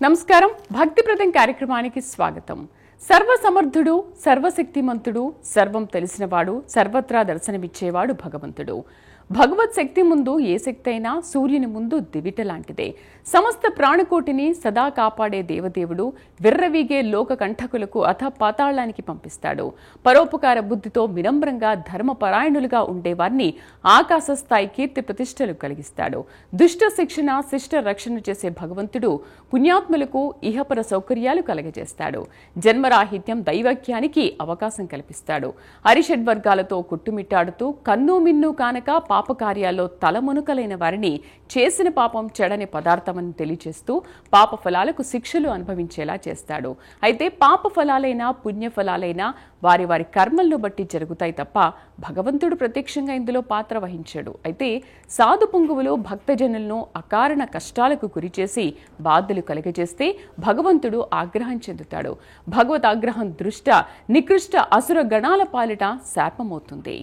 నమస్కారం. భక్తిప్రదం కార్యక్రమానికి స్వాగతం. సర్వసమర్థుడు, సర్వశక్తిమంతుడు, సర్వం తెలిసినవాడు, సర్వత్రా దర్శనమిచ్చేవాడు భగవంతుడు. భగవత్ శక్తి ముందు ఏ శక్తి అయినా సూర్యుని ముందు దివిట లాంటిదే. సమస్త ప్రాణకోటిని సదా కాపాడే దేవదేవుడు విర్రవీగే లోక కంఠకులకు పాతాళానికి పంపిస్తాడు. పరోపకార బుద్ధితో వినమ్రంగా ధర్మపరాయణులుగా ఉండేవారిని ఆకాశ స్థాయి కీర్తి ప్రతిష్టలు కలిగిస్తాడు. దుష్ట శిక్షణ, శిష్ట రక్షణ చేసే భగవంతుడు పుణ్యాత్ములకు ఇహపర సౌకర్యాలు కలగజేస్తాడు. జన్మరాహిత్యం, దైవక్యానికి అవకాశం కల్పిస్తాడు. అరిషడ్వర్గాలతో కుట్టుమిట్టాడుతూ కన్ను మిన్ను కానక పాపకార్యాల్లో తలమునుకలైన వారిని చేసిన పాపం చెడని పదార్థమని తెలియచేస్తూ పాప ఫలాలకు శిక్షలు అనుభవించేలా చేస్తాడు. అయితే పాప ఫలాలైనా పుణ్యఫలాలైనా వారి వారి కర్మలను బట్టి జరుగుతాయి తప్ప భగవంతుడు ప్రత్యక్షంగా ఇందులో పాత్ర వహించాడు. అయితే సాధు పుంగువులు భక్తజనులను అకారణ కష్టాలకు గురిచేసి బాధలు కలగజేస్తే భగవంతుడు ఆగ్రహం చెందుతాడు. భగవత్ ఆగ్రహం దృష్ట నికృష్ట అసుర గణాల పాలిట శాపమవుతుంది.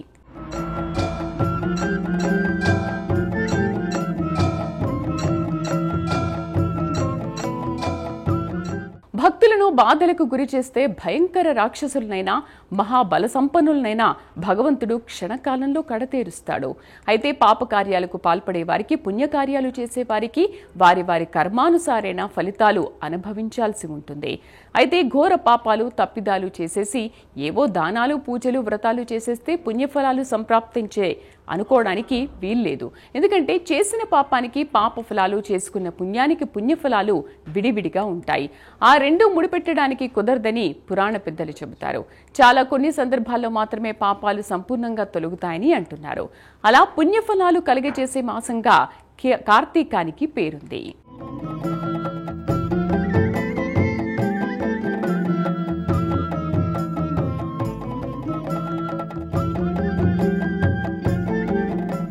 భక్తులను బాధలకు గురి చేస్తే భయంకర రాక్షసులనైనా మహాబల సంపన్నులనైనా భగవంతుడు క్షణకాలంలో కడతేరుస్తాడు. అయితే పాపకార్యాలకు పాల్పడే వారికి, పుణ్యకార్యాలు చేసేవారికి వారి వారి కర్మానుసారైన ఫలితాలు అనుభవించాల్సి ఉంటుంది. అయితే ఘోర పాపాలు, తప్పిదాలు చేసేసి ఏవో దానాలు, పూజలు, వ్రతాలు చేసేస్తే పుణ్యఫలాలు సంప్రాప్తించే అనుకోవడానికి వీల్లేదు. ఎందుకంటే చేసిన పాపానికి పాప ఫలాలు, చేసుకున్న పుణ్యానికి పుణ్యఫలాలు విడివిడిగా ఉంటాయి. ఆ రెండు ముడిపెట్టడానికి కుదరదని పురాణ పెద్దలు చెబుతారు. చాలా కొన్ని సందర్భాల్లో మాత్రమే పాపాలు సంపూర్ణంగా తొలగుతాయని అంటున్నారు. అలా పుణ్యఫలాలు కలిగజేసే మాసంగా కార్తీకానికి పేరుంది.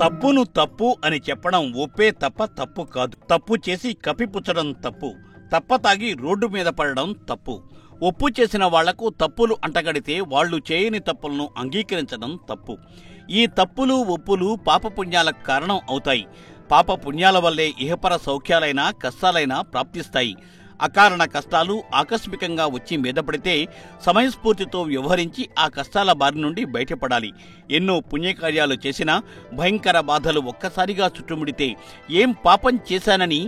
తప్పును తప్పు అని చెప్పడం ఒప్పే తప్ప తప్పు కాదు. తప్పు చేసి కప్పిపుచ్చడం తప్పు. తప్ప తాగి రోడ్డు మీద పడడం తప్పు. ఒప్పు చేసిన వాళ్లకు తప్పులు అంటగడితే వాళ్లు చేయని తప్పులను అంగీకరించడం తప్పు. ఈ తప్పులు, ఒప్పులు పాపపుణ్యాలకు కారణం అవుతాయి. పాపపుణ్యాల వల్లే ఇహపర సౌఖ్యాలైనా కష్టాలైనా ప్రాప్తిస్తాయి. అకారణ కష్టాలు ఆకస్మికంగా వచ్చి మీదపడితే సమయస్ఫూర్తితో వ్యవహరించి ఆ కష్టాల బారి నుండి బయటపడాలి. ఎన్నో పుణ్యకార్యాలు చేసినా భయంకర బాధలు ఒక్కసారిగా చుట్టుముడితే ఏం పాపం చేశానని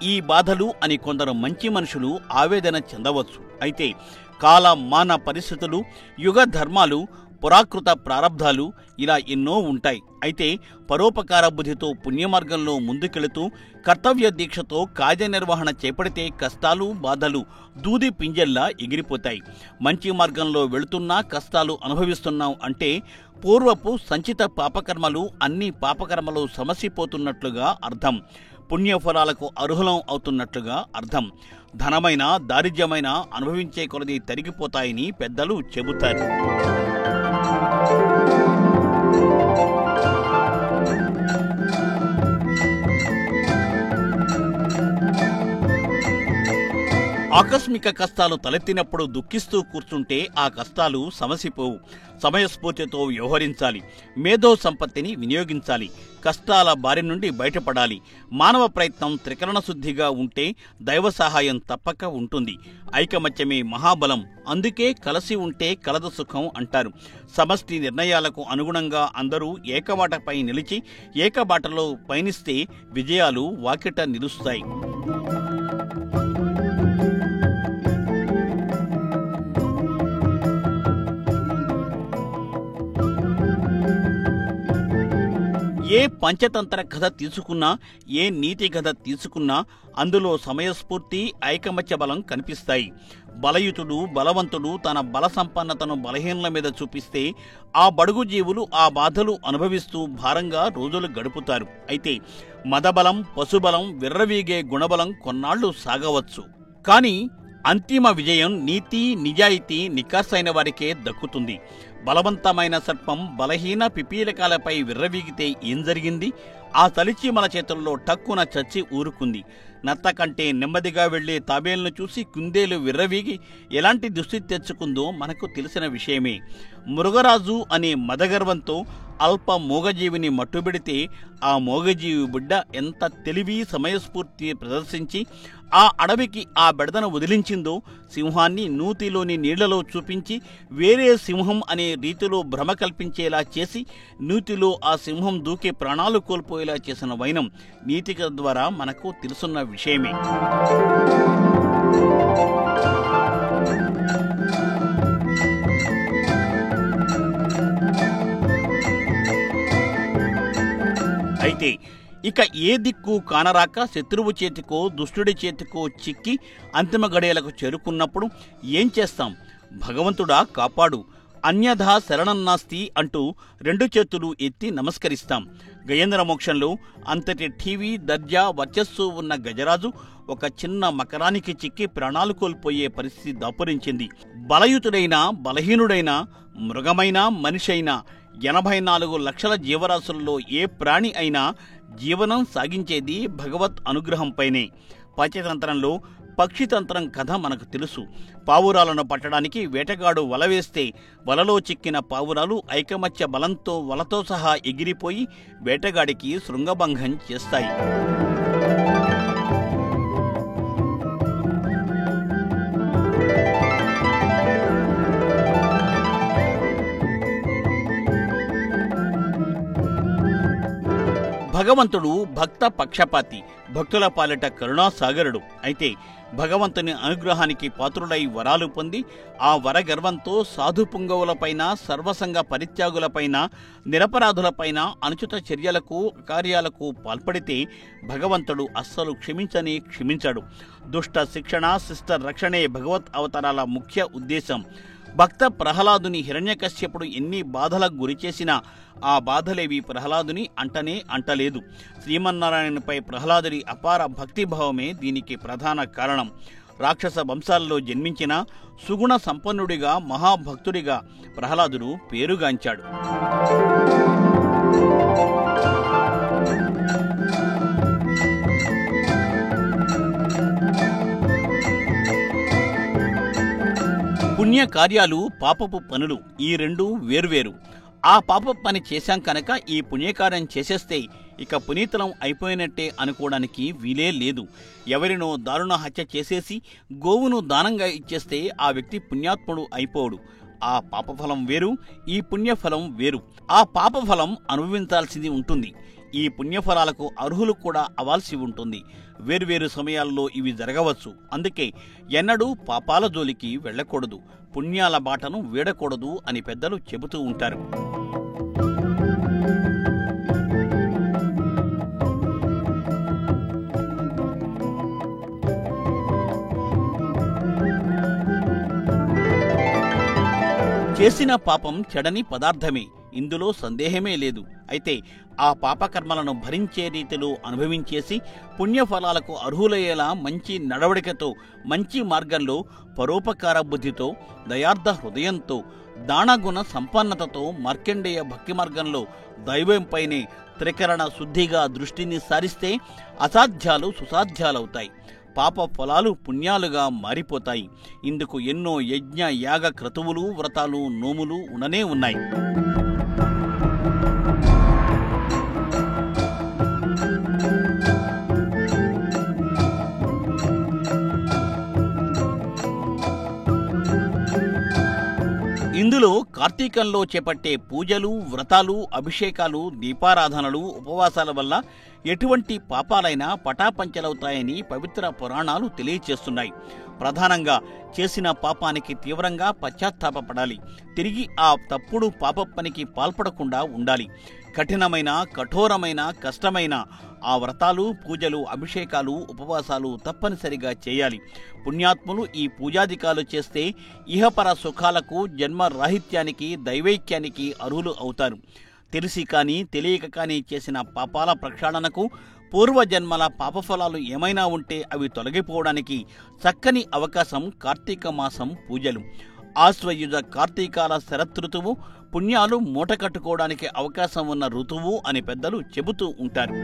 ఈ బాధలు అని కొందరు మంచి మనుషులు ఆవేదన చెందవచ్చు. అయితే కాల మాన పరిస్థితులు, యుగ ధర్మాలు, పురాకృత ప్రారబ్ధాలు ఇలా ఎన్నో ఉంటాయి. అయితే పరోపకార బుద్ధితో పుణ్యమార్గంలో ముందుకెళుతూ కర్తవ్య దీక్షతో కార్యనిర్వహణ చేపడితే కష్టాలు, బాధలు దూది పింజల్లా ఎగిరిపోతాయి. మంచి మార్గంలో వెళుతున్నా కష్టాలు అనుభవిస్తున్నాం అంటే పూర్వపు సంచిత పాపకర్మలు అన్ని పాపకర్మలు సమసిపోతున్నట్లుగా అర్థం. పుణ్యఫలాలకు అర్హులం అవుతున్నట్లుగా అర్థం. ధనమైన, దారిద్ర్యమైన అనుభవించే కొలది తరిగిపోతాయని పెద్దలు చెబుతారు. ఆకస్మిక కష్టాలు తలెత్తినప్పుడు దుఃఖిస్తూ కూర్చుంటే ఆ కష్టాలు సమసిపోవు. సమయస్ఫూర్తితో వ్యవహరించాలి. మేధో సంపత్తిని వినియోగించాలి. కష్టాల బారి నుండి బయటపడాలి. మానవ ప్రయత్నం త్రికరణ శుద్ధిగా ఉంటే దైవ సహాయం తప్పక ఉంటుంది. ఐకమత్యమే మహాబలం. అందుకే కలసి ఉంటే కలదు సుఖం అంటారు. సమష్టి నిర్ణయాలకు అనుగుణంగా అందరూ ఏకబాటపై నిలిచి ఏకబాటలో పయనిస్తే విజయాలు వాకిట నిలుస్తాయి. ఏ పంచతంత్ర కథ తీసుకున్నా, ఏ నీతి కథ తీసుకున్నా అందులో సమయస్ఫూర్తి, ఐకమత్య బలం కనిపిస్తాయి. బలయుతుడు, బలవంతుడు తన బల సంపన్నతను బలహీనల మీద చూపిస్తే ఆ బడుగు జీవులు ఆ బాధలు అనుభవిస్తూ భారంగా రోజులు గడుపుతారు. అయితే మదబలం, పశుబలం, విర్రవీగే గుణబలం కొన్నాళ్లు సాగవచ్చు. కానీ అంతిమ విజయం నీతి, నిజాయితీ, నికార్సైన వారికే దక్కుతుంది. బలవంతమైన సర్పం బలహీన పిపీలకాలపై విర్రవీగితే ఏం జరిగింది? ఆ తలిచీమల చేతుల్లో టక్కున చచ్చి ఊరుకుంది. నత్త కంటే నెమ్మదిగా వెళ్లే తాబేలును చూసి కుందేలు విర్రవీగి ఎలాంటి దుస్థితి తెచ్చుకుందో మనకు తెలిసిన విషయమే. మృగరాజు అనే మదగర్వంతో అల్ప మోగజీవిని మట్టుబెడితే ఆ మోగజీవి బిడ్డ ఎంత తెలివి సమయస్ఫూర్తి ప్రదర్శించి ఆ అడవికి ఆ బెడదను వదిలించిందో, సింహాన్ని నూతిలోని నీళ్లలో చూపించి వేరే సింహం అనే రీతిలో భ్రమ కల్పించేలా చేసి నూతిలో ఆ సింహం దూకే ప్రాణాలు కోల్పోయేలా చేసిన వైనం నీతిక ద్వారా మనకు తెలుసున్న విషయమే. అయితే ఇక ఏ దిక్కు కానరాక శత్రువు చేతికో దుష్టుడి చేతికో చిక్కి అంతిమ గడియలకు చేరుకున్నప్పుడు ఏం చేస్తాం? భగవంతుడా కాపాడు, అన్యథా శరణన్నాస్తి అంటూ 2 చేతులు ఎత్తి నమస్కరిస్తాం. గజేంద్ర మోక్షంలో అంతటి టీవీ దర్జా వర్చస్సు ఉన్న గజరాజు ఒక చిన్న మకరానికి చిక్కి ప్రాణాలు కోల్పోయే పరిస్థితి దాపురించింది. బలయుతుడైనా బలహీనుడైనా మృగమైనా మనిషైనా 84 లక్షల జీవరాశుల్లో ఏ ప్రాణి అయినా జీవనం సాగించేది భగవత్ అనుగ్రహంపైనే. పంచతంత్రంలో పక్షితంత్రం కథ మనకు తెలుసు. పావురాలను పట్టడానికి వేటగాడు వల వేస్తే వలలో చిక్కిన పావురాలు ఐకమత్య బలంతో వలతో సహా ఎగిరిపోయి వేటగాడికి శృంగభంగం చేస్తాయి. భగవంతుడు భక్త పక్షపాతి, భక్తుల పాలిట కరుణాసాగరుడు. అయితే భగవంతుని అనుగ్రహానికి పాత్రుడై వరాలు పొంది ఆ వరగర్వంతో సాధు పుంగవులపైన, సర్వసంగ పరిత్యాగులపైన, నిరపరాధులపైన అనుచిత చర్యలకు కార్యాలకు పాల్పడితే భగవంతుడు అస్సలు క్షమించడు. దుష్ట శిక్షణ, శిష్ట రక్షణే భగవత్ అవతారాల ముఖ్య ఉద్దేశం. భక్త ప్రహ్లాదుని హిరణ్యకశ్యపుడు ఎన్ని బాధలకు గురిచేసినా ఆ బాధలేవి ప్రహ్లాదుని అంటలేదు. శ్రీమన్నారాయణపై ప్రహ్లాదుడి అపార భక్తిభావమే దీనికి ప్రధాన కారణం. రాక్షస వంశాలలో జన్మించిన సుగుణ సంపన్నుడిగా, మహాభక్తుడిగా ప్రహ్లాదుడు పేరుగాంచాడు. పుణ్యకార్యాలు, పాపపు పనులు ఈ రెండూ వేరువేరు. ఆ పాప పని చేశాం కనుక ఈ పుణ్యకార్యం చేసేస్తే ఇక పునీతలం అయిపోయినట్టే అనుకోవడానికి వీలే లేదు. ఎవరినో దారుణ హత్య చేసేసి గోవును దానంగా ఇచ్చేస్తే ఆ వ్యక్తి పుణ్యాత్ముడు అయిపోడు. ఆ పాపఫలం వేరు, ఈ పుణ్యఫలం వేరు. ఆ పాపఫలం అనుభవించాల్సింది ఉంటుంది, ఈ పుణ్యఫలాలకు అర్హులు కూడా అవ్వాల్సి ఉంటుంది. వేర్వేరు సమయాల్లో ఇవి జరగవచ్చు. అందుకే ఎన్నడూ పాపాల జోలికి వెళ్ళకూడదు, పుణ్యాల బాటను వీడకూడదు అని పెద్దలు చెబుతూ ఉంటారు. చేసిన పాపం చెడని పదార్థమే, ఇందులో సందేహమే లేదు. అయితే ఆ పాపకర్మలను భరించే రీతిలో అనుభవించేసి పుణ్యఫలాలకు అర్హులయ్యేలా మంచి నడవడికతో, మంచి మార్గంలో, పరోపకార బుద్ధితో, దయార్థ హృదయంతో, దానగుణ సంపన్నతతో మార్కండేయ భక్తి మార్గంలో దైవంపైనే త్రికరణ శుద్ధిగా దృష్టిని సారిస్తే అసాధ్యాలు సుసాధ్యాలవుతాయి, పాప ఫలాలు పుణ్యాలుగా మారిపోతాయి. ఇందుకు ఎన్నో యజ్ఞ యాగ క్రతువులు, వ్రతాలు, నోములు ఉండనే ఉన్నాయి. ఇందులో కార్తీకంలో చేపట్టే పూజలు, వ్రతాలు, అభిషేకాలు, దీపారాధనలు, ఉపవాసాల వల్ల ఎటువంటి పాపాలైనా పటాపంచలవుతాయని పవిత్ర పురాణాలు తెలియచేస్తున్నాయి. ప్రధానంగా చేసిన పాపానికి తీవ్రంగా పశ్చాత్తాపపడాలి. తిరిగి ఆ తప్పుడు పాప పనికి పాల్పడకుండా ఉండాలి. కఠినమైన, కఠోరమైన, కష్టమైన ఆ వ్రతాలు, పూజలు, అభిషేకాలు, ఉపవాసాలు తప్పనిసరిగా చేయాలి. పుణ్యాత్ములు ఈ పూజాధికాలు చేస్తే ఇహపర సుఖాలకు, జన్మ రాహిత్యానికి, దైవైక్యానికి అర్హులు అవుతారు. తెలిసి కానీ తెలియక కానీ చేసిన పాపాల ప్రక్షాళనకు, పూర్వజన్మల పాపఫలాలు ఏమైనా ఉంటే అవి తొలగిపోవడానికి చక్కని అవకాశం కార్తీక మాసం పూజలు. ఆశ్వయుజ కార్తీకాల శరతృతువు పుణ్యాలు మూట కట్టుకోవడానికి అవకాశం ఉన్న ఋతువు అని పెద్దలు చెబుతూ ఉంటారు.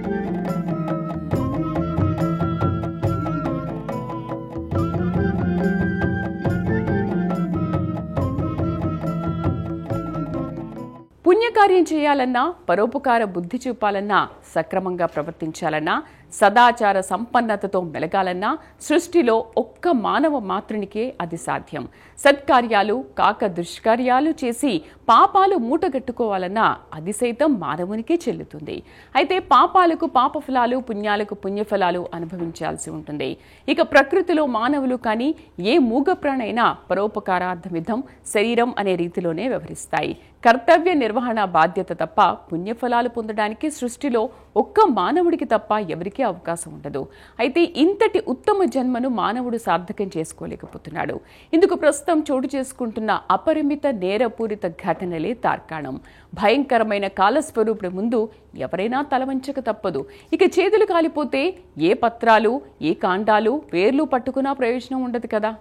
పుణ్యకార్యం చేయాలన్నా, పరోపకార బుద్ధి చూపాలన్నా, సక్రమంగా ప్రవర్తించాలన్నా సదాచార సంపన్నతతో మెలగాలన్నా సృష్టిలో ఒక్క మానవ మాత్రునికే అది సాధ్యం. సత్కార్యాలు కాక దుష్కార్యాలు చేసి పాపాలు మూటగట్టుకోవాలన్నా అది సైతం మానవునికే చెల్లుతుంది. అయితే పాపాలకు పాపఫలాలు, పుణ్యాలకు పుణ్యఫలాలు అనుభవించాల్సి ఉంటుంది. ఇక ప్రకృతిలో మానవులు కానీ ఏ మూగప్రాణైనా పరోపకారార్థమిధం శరీరం అనే రీతిలోనే వ్యవహరిస్తాయి. కర్తవ్య నిర్వహణ బాధ్యత తప్ప పుణ్యఫలాలు పొందడానికి సృష్టిలో ఒక్క మానవుడికి తప్ప ఎవరికీ అవకాశం ఉండదు. అయితే ఇంతటి ఉత్తమ జన్మను మానవుడు సార్థకం చేసుకోలేకపోతున్నాడు. ఇందుకు ప్రస్తుతం చోటు చేసుకుంటున్న అపరిమిత నేరపూరిత ఘటనలే తార్కాణం. భయంకరమైన కాలస్వరూపుడి ముందు ఎవరైనా తలవంచక తప్పదు. ఇక చేతులు కాలిపోతే ఏ పత్రాలు, ఏ కాండాలు, వేర్లు పట్టుకున్నా ప్రయోజనం ఉండదు కదా.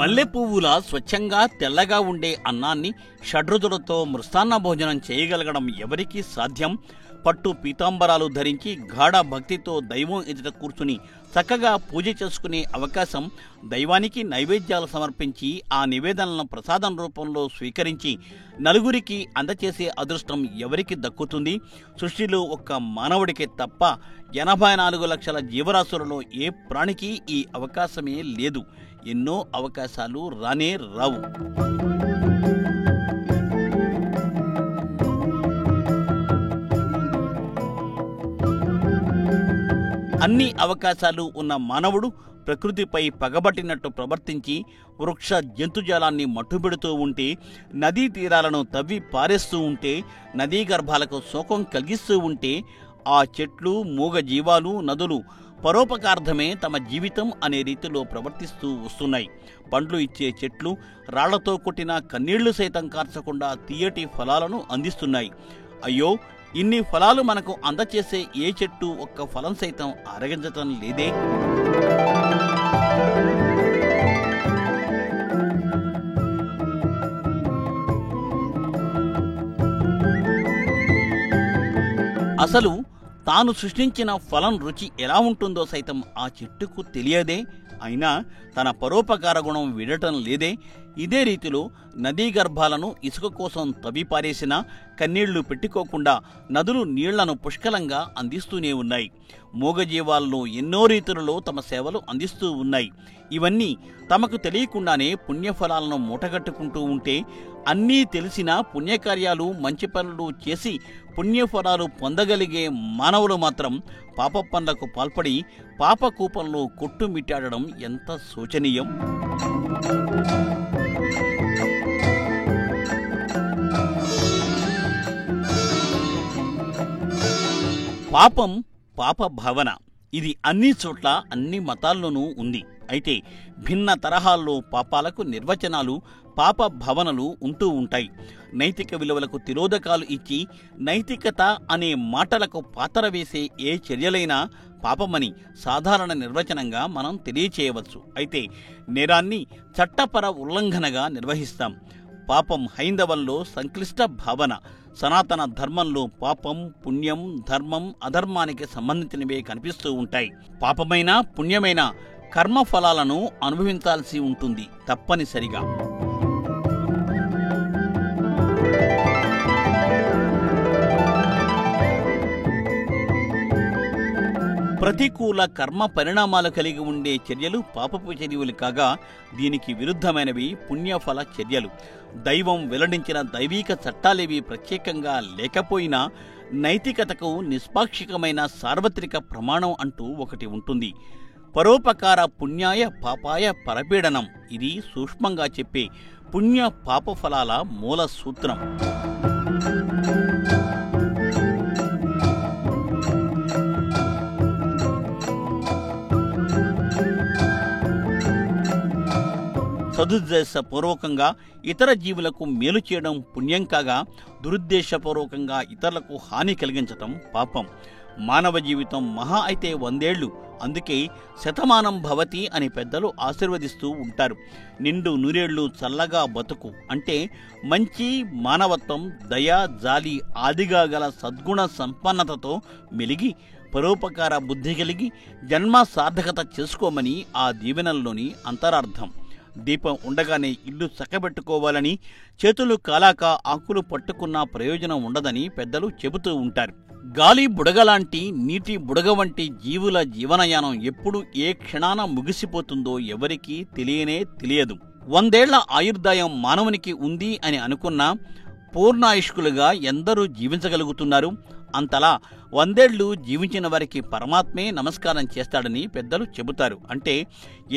మల్లె పువ్వులా స్వచ్ఛంగా తెల్లగా ఉండే అన్నాన్ని షడ్రుచులతో మృష్టాన్న భోజనం చేయగలగడం ఎవరికీ సాధ్యం? పట్టు పీతాంబరాలు ధరించి గాఢ భక్తితో దైవం ఎదుట కూర్చుని చక్కగా పూజ చేసుకునే అవకాశం, దైవానికి నైవేద్యాలు సమర్పించి ఆ నివేదనలను ప్రసాదం రూపంలో స్వీకరించి నలుగురికి అందచేసే అదృష్టం ఎవరికి దక్కుతుంది? సృష్టిలో ఒక్క మానవుడికే తప్ప 84 లక్షల జీవరాశులలో ఏ ప్రాణికి ఈ అవకాశమే లేదు. ఎన్నో అవకాశాలు రానే రావు. అన్ని అవకాశాలు ఉన్న మానవుడు ప్రకృతిపై పగబట్టినట్టు ప్రవర్తించి వృక్ష జంతుజాలాన్ని మట్టుబెడుతూ ఉంటే, నదీ తీరాలను తవ్వి పారేస్తూ ఉంటే, నదీ గర్భాలకు శోకం కలిగిస్తూ ఉంటే, ఆ చెట్లు, మూగ జీవాలు, నదులు పరోపకార్థమే తమ జీవితం అనే రీతిలో ప్రవర్తిస్తూ వస్తున్నాయి. పండ్లు ఇచ్చే చెట్లు రాళ్లతో కొట్టిన కన్నీళ్లు సైతం కార్చకుండా తీయటి ఫలాలను అందిస్తున్నాయి. అయ్యో, ఇన్ని ఫలాలు మనకు అందచేసే ఏ చెట్టు ఒక్క ఫలం సైతం అరగించటం లేదే? అసలు తాను సృష్టించిన ఫలం రుచి ఎలా ఉంటుందో సైతం ఆ చెట్టుకు తెలియదే. అయినా తన పరోపకార గుణం విడటం లేదే. ఇదే రీతిలో నదీ గర్భాలను ఇసుక కోసం తవ్విపారేసినా కన్నీళ్లు పెట్టుకోకుండా నదులు నీళ్లను పుష్కలంగా అందిస్తూనే ఉన్నాయి. మూగజీవాలను ఎన్నో రీతులలో తమ సేవలు అందిస్తూ ఉన్నాయి. ఇవన్నీ తమకు తెలియకుండానే పుణ్యఫలాలను మూటగట్టుకుంటూ ఉంటే, అన్నీ తెలిసినా పుణ్యకార్యాలు, మంచి పనులు చేసి పుణ్యఫలాలు పొందగలిగే మానవులు మాత్రం పాప పనులకు పాల్పడి పాపకూపంలో కొట్టుమిట్టాడడం ఎంత శోచనీయం! పాపం, పాప భావన ఇది అన్ని చోట్ల, అన్ని మతాల్లోనూ ఉంది. అయితే భిన్న తరహాల్లో పాపాలకు నిర్వచనాలు, పాప భావనలు ఉంటూ ఉంటాయి. నైతిక విలువలకు తిరోధకాలు ఇచ్చి నైతికత అనే మాటలకు పాతర వేసే ఏ చర్యలైనా పాపమని సాధారణ నిర్వచనంగా మనం తెలియచేయవచ్చు. అయితే నేరాన్ని చట్టపర ఉల్లంఘనగా నిర్వహిస్తాం. పాపం హైందవంలో సంక్లిష్ట భావన. సనాతన ధర్మంలో పాపం, పుణ్యం, ధర్మం, అధర్మానికి సంబంధించినవే కనిపిస్తూ ఉంటాయి. పాపమైనా పుణ్యమైనా కర్మఫలాలను అనుభవించాల్సి ఉంటుంది తప్పనిసరిగా. ప్రతికూల కర్మ పరిణామాలు కలిగి ఉండే చర్యలు పాపపు చర్యలు కాగా, దీనికి విరుద్ధమైనవి పుణ్యఫల చర్యలు. దైవం వెల్లడించిన దైవీక చట్టాలేవి ప్రత్యేకంగా లేకపోయినా నైతికతకు నిష్పాక్షికమైన సార్వత్రిక ప్రమాణం అంటూ ఒకటి ఉంటుంది. పరోపకార పుణ్యాయ పాపాయ పరపీడనం. ఇది సూక్ష్మంగా చెప్పే పుణ్య పాపఫలాల మూల సూత్రం. సదుద్దేశపూర్వకంగా ఇతర జీవులకు మేలు చేయడం పుణ్యం కాగా, దురుద్దేశపూర్వకంగా ఇతరులకు హాని కలిగించటం పాపం. మానవ జీవితం మహా అయితే 100 ఏళ్లు. అందుకే శతమానం భవతి అని పెద్దలు ఆశీర్వదిస్తూ ఉంటారు. నిండు నూరేళ్లు చల్లగా బతుకు అంటే మంచి మానవత్వం, దయ, జాలి ఆదిగా గల సద్గుణ సంపన్నతతో మెలిగి పరోపకార బుద్ధి కలిగి జన్మ సార్థకత చేసుకోమని ఆ దీవెనల్లోని అంతరార్థం. దీపం ఉండగానే ఇల్లు చక్కబెట్టుకోవాలని, చేతులు కాలాక ఆకులు పట్టుకున్న ప్రయోజనం ఉండదని పెద్దలు చెబుతూ ఉంటారు. గాలి బుడగలాంటి, నీటి బుడగ వంటి జీవుల జీవనయానం ఎప్పుడు ఏ క్షణాన ముగిసిపోతుందో ఎవరికీ తెలియదు. 100 ఏళ్ల ఆయుర్దాయం మానవునికి ఉంది అని అనుకున్నా పూర్ణాయుష్కులుగా ఎందరూ జీవించగలుగుతున్నారు? అంతలా 100 ఏళ్లు జీవించిన వారికి పరమాత్మే నమస్కారం చేస్తాడని పెద్దలు చెబుతారు. అంటే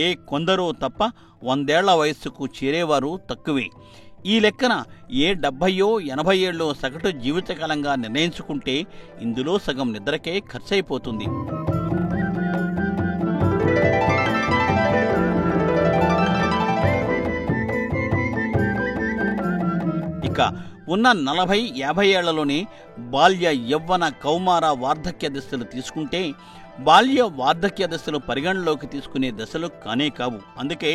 ఏ కొందరో తప్ప 100 ఏళ్ల వయస్సుకు చేరేవారు తక్కువే. ఈ లెక్కన ఏ 70 80 ఏళ్ళో సగటు జీవితకాలంగా నిర్ణయించుకుంటే ఇందులో సగం నిద్రకే ఖర్చయిపోతుంది. ఇక ఉన్న 40 50 ఏళ్లలోనే బాల్య యవ్వన కౌమార వార్ధక్య దశలు తీసుకుంటే బాల్య వార్ధక్య దశలు పరిగణలోకి తీసుకునే దశలు కానే కావు. అందుకే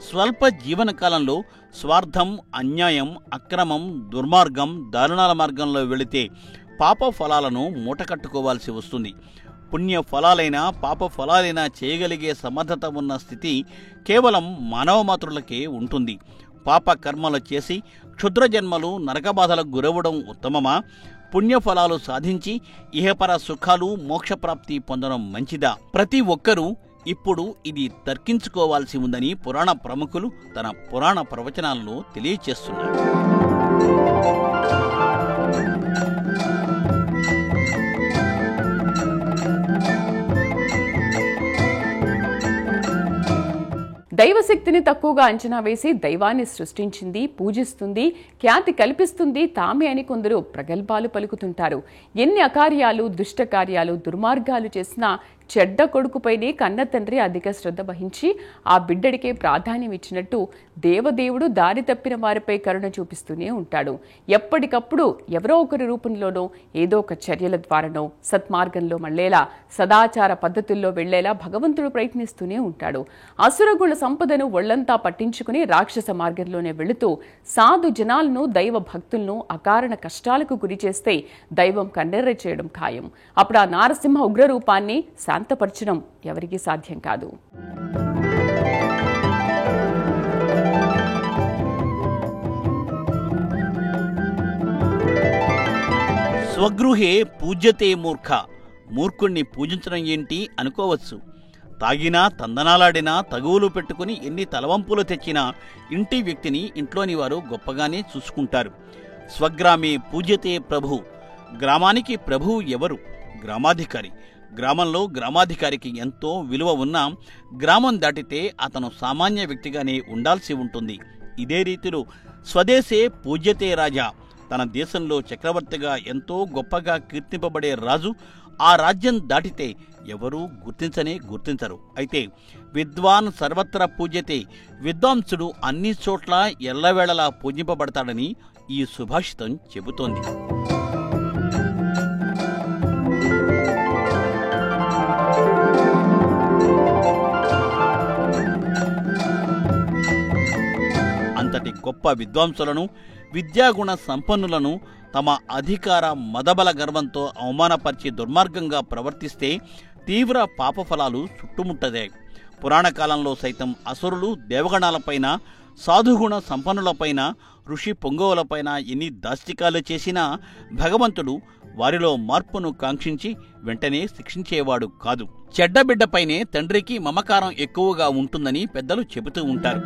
స్వల్ప జీవన కాలంలో స్వార్థం, అన్యాయం, అక్రమం, దుర్మార్గం, దారుణాల మార్గంలో వెళితే పాప ఫలాలను మూటకట్టుకోవాల్సి వస్తుంది. పుణ్య ఫలాలైనా పాప ఫలాలైనా చేయగలిగే సమర్థత ఉన్న స్థితి కేవలం మానవ మాతృలకే ఉంటుంది. పాప కర్మలు చేసి క్షుద్ర జన్మలు నరకబాధలకు గురవడం ఉత్తమమా? పుణ్యఫలాలు సాధించి ఇహపర సుఖాలు మోక్షప్రాప్తి పొందడం మంచిదా? ప్రతి ఒక్కరూ ఇప్పుడు ఇది తర్కించుకోవాల్సి ఉందని పురాణ ప్రముఖులు తన పురాణ ప్రవచనాల్లో తెలియచేస్తున్నారు. దైవశక్తిని తక్కువగా అంచనా వేసి దైవాన్ని సృష్టించింది, పూజిస్తుంది, ఖ్యాతి కల్పిస్తుంది తామే అని కొందరు ప్రగల్భాలు పలుకుతుంటారు. ఎన్ని అకార్యాలు, దుష్టకార్యాలు, దుర్మార్గాలు చేసినా చెడ్డ కొడుకుపైనే కన్న తండ్రి అధిక శ్రద్ధ వహించి ఆ బిడ్డడికే ప్రాధాన్యం ఇచ్చినట్టు దేవదేవుడు దారి తప్పిన వారిపై కరుణ చూపిస్తూనే ఉంటాడు. ఎప్పటికప్పుడు ఎవరో ఒకరి రూపంలోనో ఏదో ఒక చర్యల ద్వారానో సత్మార్గంలో మళ్లేలా, సదాచార పద్ధతుల్లో వెళ్లేలా భగవంతుడు ప్రయత్నిస్తూనే ఉంటాడు. అసురగుణ సంపదను ఒళ్లంతా పట్టించుకుని రాక్షస మార్గంలోనే వెళుతూ సాధు జనాలను, దైవ భక్తులను అకారణ కష్టాలకు గురి చేస్తే దైవం కన్నెర్ర చేయడం ఖాయం. అప్పుడు ఆ నారసింహ ఉగ్రరూపాన్ని శాంతపరచడం ఎవరికీ సాధ్యం కాదు. స్వగృహే పూజ్యతే మూర్ఖ. మూర్ఖుణ్ణి పూజించడం ఏంటి అనుకోవచ్చు. తాగినా, తందనాలాడినా, తగువులు పెట్టుకుని ఎన్ని తలవంపులు తెచ్చినా ఇంటి వ్యక్తిని ఇంట్లోని వారు గొప్పగానే చూసుకుంటారు. స్వగ్రామే పూజ్యతే ప్రభు. గ్రామానికి ప్రభువు ఎవరు? గ్రామాధికారి. గ్రామంలో గ్రామాధికారికి ఎంతో విలువ ఉన్నా గ్రామం దాటితే అతను సామాన్య వ్యక్తిగానే ఉండాల్సి ఉంటుంది. ఇదే రీతిలో స్వదేశే పూజ్యతే రాజా. తన దేశంలో చక్రవర్తిగా ఎంతో గొప్పగా కీర్తింపబడే రాజు ఆ రాజ్యం దాటితే ఎవరూ గుర్తించరు. అయితే విద్వాన్ సర్వత్ర పూజ్యతే. విద్వాంసుడు అన్ని చోట్ల ఎల్లవేళలా పూజింపబడతాడని ఈ సుభాషితం చెబుతోంది. అంతటి గొప్ప విద్వాంసులను, విద్యాగుణ సంపన్నులను తమ అధికార మదబల గర్వంతో అవమానపరిచి దుర్మార్గంగా ప్రవర్తిస్తే తీవ్ర పాపఫలాలు చుట్టుముట్టదే. పురాణకాలంలో సైతం అసురులు దేవగణాలపైన, సాధుగుణ సంపన్నులపైన, ఋషి పొంగవులపైన ఎన్ని దాష్టికాలు చేసినా భగవంతుడు వారిలో మార్పును కాంక్షించి వెంటనే శిక్షించేవాడు కాదు. చెడ్డబిడ్డపైనే తండ్రికి మమకారం ఎక్కువగా ఉంటుందని పెద్దలు చెబుతూ ఉంటారు.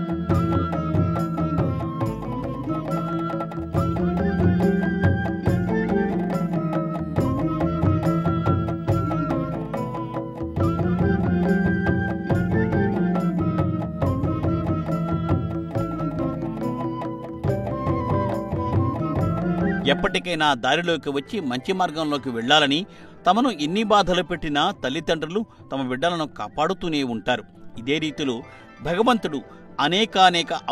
ఎప్పటికైనా దారిలోకి వచ్చి మంచి మార్గంలోకి వెళ్లాలని తమను ఎన్ని బాధలు పెట్టినా తల్లిదండ్రులు తమ బిడ్డలను కాపాడుతూనే ఉంటారు. ఇదే రీతిలో భగవంతుడు అనేక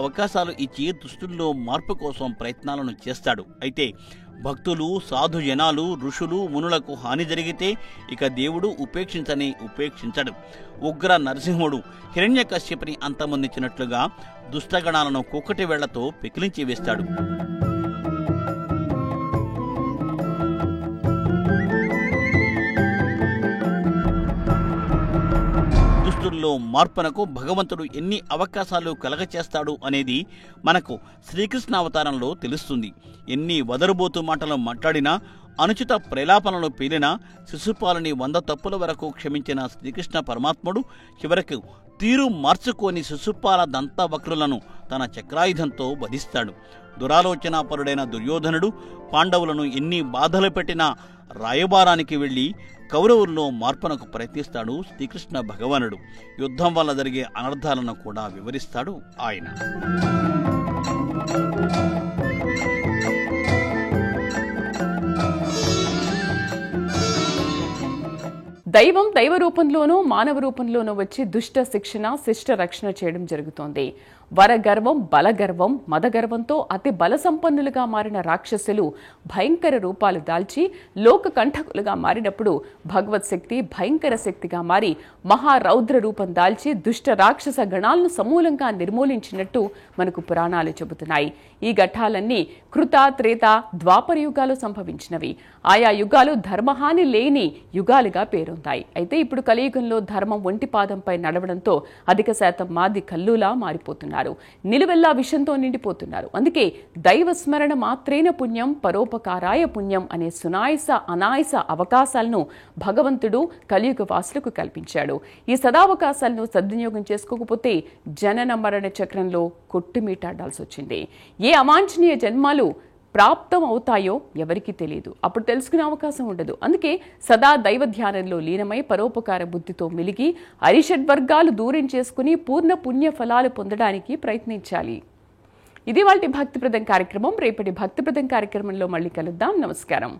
అవకాశాలు ఇచ్చి దుస్తుల్లో మార్పు కోసం ప్రయత్నాలను చేస్తాడు. అయితే భక్తులు, సాధు జనాలు, ఋషులు, మునులకు హాని జరిగితే ఇక దేవుడు ఉపేక్షించడు. ఉగ్ర నరసింహుడు హిరణ్యకశ్యపుని అంతమొందించినట్లుగా దుష్టగణాలను కుక్కటి వేళ్లతో పెకిలించి వేస్తాడు. మార్పునకు భగవంతుడు ఎన్ని అవకాశాలు కలగచేస్తాడు అనేది మనకు శ్రీకృష్ణ అవతారంలో తెలుస్తుంది. ఎన్ని వదరుబోతు మాటలు మాట్లాడినా, అనుచిత ప్రేలాపనలు పేలినా, శిశుపాలని 100 తప్పుల వరకు క్షమించిన శ్రీకృష్ణ పరమాత్ముడు చివరకు తీరు మార్చుకోని శిశుపాల దంతవక్రులను తన చక్రాయుధంతో వధిస్తాడు. దురాలోచనాపరుడైన దుర్యోధనుడు పాండవులను ఎన్ని బాధలు పెట్టినా రాయబారానికి వెళ్లి కౌరవుల్లో మార్పునకు ప్రయత్నిస్తాడు శ్రీకృష్ణ భగవానుడు. యుద్ధం వల్ల జరిగే అనర్థాలను కూడా వివరిస్తాడు ఆయన. దైవం దైవ రూపంలోనూ మానవ రూపంలోనూ వచ్చి దుష్ట శిక్షణ శిష్ట రక్షణ చేయడం జరుగుతోంది. వరగర్వం, బలగర్వం, మదగర్వంతో అతి బల సంపన్నులుగా మారిన రాక్షసులు భయంకర రూపాలు దాల్చి లోక కంఠకులుగా మారినప్పుడు భగవత్ శక్తి భయంకర శక్తిగా మారి మహారౌద్ర రూపం దాల్చి దుష్ట రాక్షస గణాలను సమూలంగా నిర్మూలించినట్టు మనకు పురాణాలు చెబుతున్నాయి. ఈ ఘట్టాలన్నీ కృత, త్రేత, ద్వాపర యుగాలు సంభవించినవి. ఆయా యుగాలు ధర్మహాని లేని యుగాలుగా పేరొందాయి. అయితే ఇప్పుడు కలియుగంలో ధర్మం ఒంటి పాదంపై నడవడంతో అధిక శాతం మాది కల్లులా మారిపోతున్నారు. నిలువెల్లా విషంతో నిండిపోతున్నారు. అందుకే దైవ స్మరణ మాత్రేన పుణ్యం, పరోపకారాయ పుణ్యం అనే సునాయస అనాయస అవకాశాలను భగవంతుడు కలియుగ వాసులకు కల్పించాడు. ఈ సదావకాశాలను సద్వినియోగం చేసుకోకపోతే జనన మరణ చక్రంలో కొట్టుమీటాడాల్సి వచ్చింది. ఏ అవాంఛనీయ జన్మాలు ప్రాప్తం అవుతాయో ఎవరికీ తెలియదు. అప్పుడు తెలుసుకునే అవకాశం ఉండదు. అందుకే సదా దైవ ధ్యానంలో లీనమై పరోపకార బుద్ధితో మెలిగి అరిషడ్వర్గాలు దూరం చేసుకుని పూర్ణ పుణ్య ఫలాలు పొందడానికి ప్రయత్నించాలి. ఇది వాళ్ళ భక్తిప్రదం కార్యక్రమం. రేపటి భక్తిప్రదం కార్యక్రమంలో మళ్ళీ కలుద్దాం. నమస్కారం.